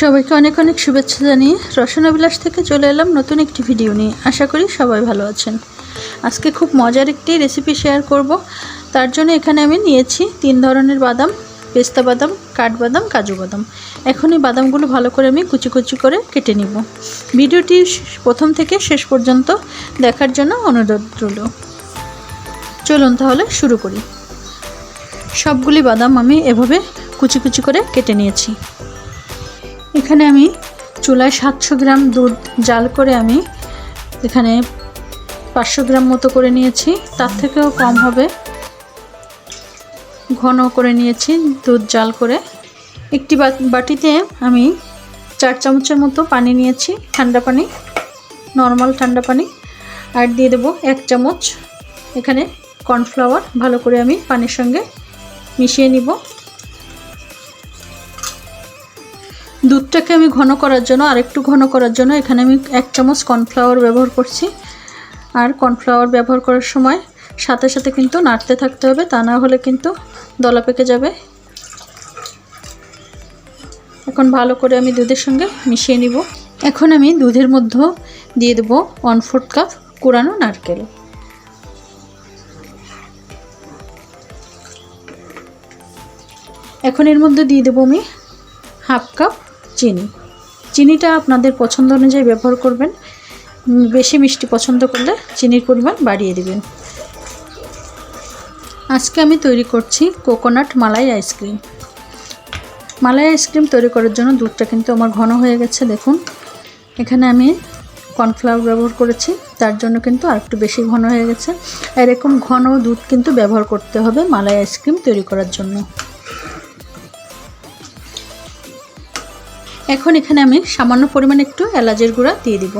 সবাইকে অনেক অনেক শুভেচ্ছা জানিয়ে রসনা বিলাস থেকে চলে এলাম নতুন একটি ভিডিও নিয়ে। আশা করি সবাই ভালো আছেন। আজকে খুব মজার একটি রেসিপি শেয়ার করব। তার জন্য এখানে আমি নিয়েছি 3 ধরনের বাদাম, পেস্তা বাদাম, কাঠবাদাম, কাজু বাদাম। এখন এই বাদামগুলো ভালো করে আমি কুচি কুচি করে কেটে নিব। ভিডিওটি প্রথম থেকে শেষ পর্যন্ত দেখার জন্য অনুরোধ রইল। চলুন তাহলে শুরু করি। সবগুলি বাদাম আমি এভাবে কুচি কুচি করে কেটে নিয়েছি। এখানে আমি চুলায় 700 গ্রাম দুধ জাল করে আমি এখানে 500 গ্রাম মতো করে নিয়েছি, তার থেকেও কম হবে। ঘন করে নিয়েছি দুধ জাল করে। একটি বাটিতে আমি 4 চামচের মতো পানি নিয়েছি, ঠান্ডা পানি, নর্মাল ঠান্ডা পানি। আর দিয়ে দেব 1 চামচ এখানে কর্নফ্লাওয়ার। ভালো করে আমি পানির সঙ্গে মিশিয়ে নিব। দুধটাকে আমি ঘন করার জন্য, আরেকটু ঘন করার জন্য এখানে আমি 1 চামচ কর্নফ্লাওয়ার ব্যবহার করছি। আর কর্নফ্লাওয়ার ব্যবহার করার সময় সাথে সাথে কিন্তু নাড়তে থাকতে হবে, তা না হলে কিন্তু দলা পেকে যাবে। এখন ভালো করে আমি দুধের সঙ্গে মিশিয়ে নিব। এখন আমি দুধের মধ্যে দিয়ে দেব 1/4 কাপ কোরানো নারকেল। এখন এর মধ্যে দিয়ে দেব আমি 1/2 কাপ চিনি। চিনিটা আপনাদের পছন্দ অনুযায়ী ব্যবহার করবেন। বেশি মিষ্টি পছন্দ করলে চিনির পরিমাণ বাড়িয়ে দিবেন। আজকে আমি তৈরি করছি কোকোনাট মালাই আইসক্রিম। মালাই আইসক্রিম তৈরি করার জন্য দুধটা কিন্তু আমার ঘন হয়ে গেছে। দেখুন, এখানে আমি কর্নফ্লাওয়ার ব্যবহার করেছি, তার জন্য কিন্তু আরেকটু বেশি ঘন হয়ে গেছে। এরকম ঘন দুধ কিন্তু ব্যবহার করতে হবে মালাই আইসক্রিম তৈরি করার জন্য। এখন এখানে আমি সামান্য পরিমাণে একটু এলাচের গুঁড়া দিয়ে দিব।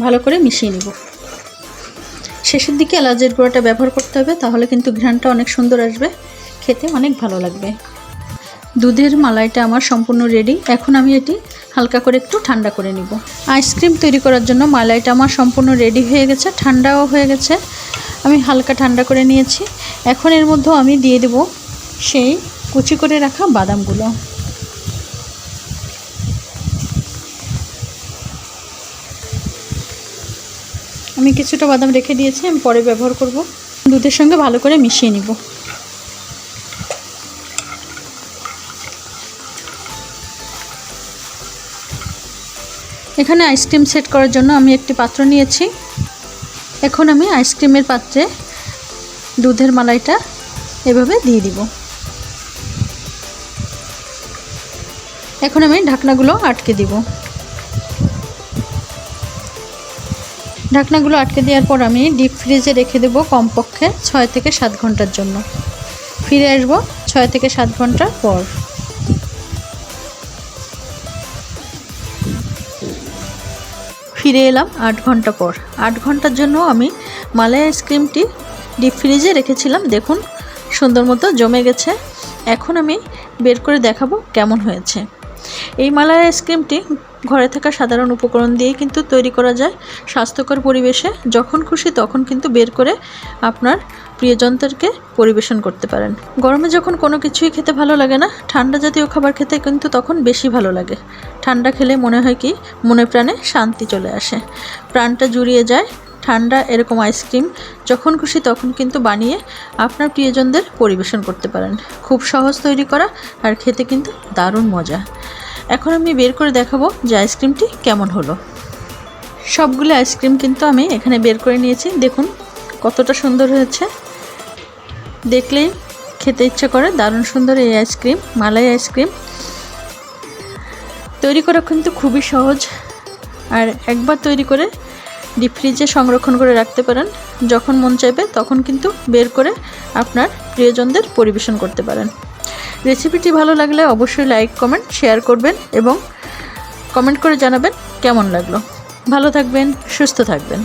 ভালো করে মিশিয়ে নিব। শেষের দিকে এলাচের গুঁড়াটা ব্যবহার করতে হবে, তাহলে কিন্তু ঘ্রাণটা অনেক সুন্দর আসবে, খেতে অনেক ভালো লাগবে। দুধের মালাইটা আমার সম্পূর্ণ রেডি। এখন আমি এটি হালকা করে একটু ঠান্ডা করে নিব। আইসক্রিম তৈরি করার জন্য মালাইটা আমার সম্পূর্ণ রেডি হয়ে গেছে, ঠান্ডাও হয়ে গেছে। আমি হালকা ঠান্ডা করে নিয়েছি। এখন এর মধ্যে আমি দিয়ে দেব সেই কুচি করে রাখা বাদামগুলো। আমি কিছুটা বাদাম রেখে দিয়েছি, আমি পরে ব্যবহার করব। দুধের সঙ্গে ভালো করে মিশিয়ে নিব। এখানে আইসক্রিম সেট করার জন্য আমি একটি পাত্র নিয়েছি। এখন আমি আইসক্রিমের পাত্রে দুধের মালাইটা এভাবে দিয়ে দিব। এখন আমি ঢাকনাগুলো আটকে দিব। ঢাকনাগুলো আটকে দেওয়ার পর আমি ডিপ ফ্রিজে রেখে দেব কমপক্ষে 6 থেকে 7 ঘন্টার জন্য। ফিরে আসব 6 থেকে 7 ঘন্টা পর। ফিরে এলাম 8 ঘন্টা পর। 8 ঘন্টার জন্য আমি মালাই আইসক্রিমটি ডিপ ফ্রিজে রেখেছিলাম। দেখুন, সুন্দর মতো জমে গেছে। এখন আমি বের করে দেখাবো কেমন হয়েছে। এই মালাই আইসক্রিমটি ঘরে থাকা সাধারণ উপকরণ দিয়েই কিন্তু তৈরি করা যায়, স্বাস্থ্যকর পরিবেশে। যখন খুশি তখন কিন্তু বের করে আপনার প্রিয়জনদেরকে পরিবেশন করতে পারেন। গরমে যখন কোনো কিছুই খেতে ভালো লাগে না, ঠান্ডা জাতীয় খাবার খেতে কিন্তু তখন বেশি ভালো লাগে। ঠান্ডা খেলে মনে হয় কি মনে প্রাণে শান্তি চলে আসে, প্রাণটা জুড়িয়ে যায়। ঠান্ডা এরকম আইসক্রিম যখন খুশি তখন কিন্তু বানিয়ে আপনার প্রিয়জনদের পরিবেশন করতে পারেন। খুব সহজ তৈরি করা, আর খেতে কিন্তু দারুণ মজা। এখন আমি বের করে দেখাবো যে আইসক্রিমটি কেমন হলো। সবগুলো আইসক্রিম কিন্তু আমি এখানে বের করে নিয়েছি। দেখুন কতটা সুন্দর হয়েছে, দেখলেই খেতে ইচ্ছা করে। দারুণ সুন্দর এই আইসক্রিম, মালাই আইসক্রিম তৈরি করা কিন্তু খুবই সহজ। আর একবার তৈরি করে ডিপ ফ্রিজে সংরক্ষণ করে রাখতে পারেন। যখন মন চাইবে তখন কিন্তু বের করে আপনার প্রিয়জনদের পরিবেশন করতে পারেন। রেসিপিটি ভালো লাগলে অবশ্যই লাইক, কমেন্ট, শেয়ার করবেন এবং কমেন্ট করে জানাবেন কেমন লাগলো। ভালো থাকবেন, সুস্থ থাকবেন।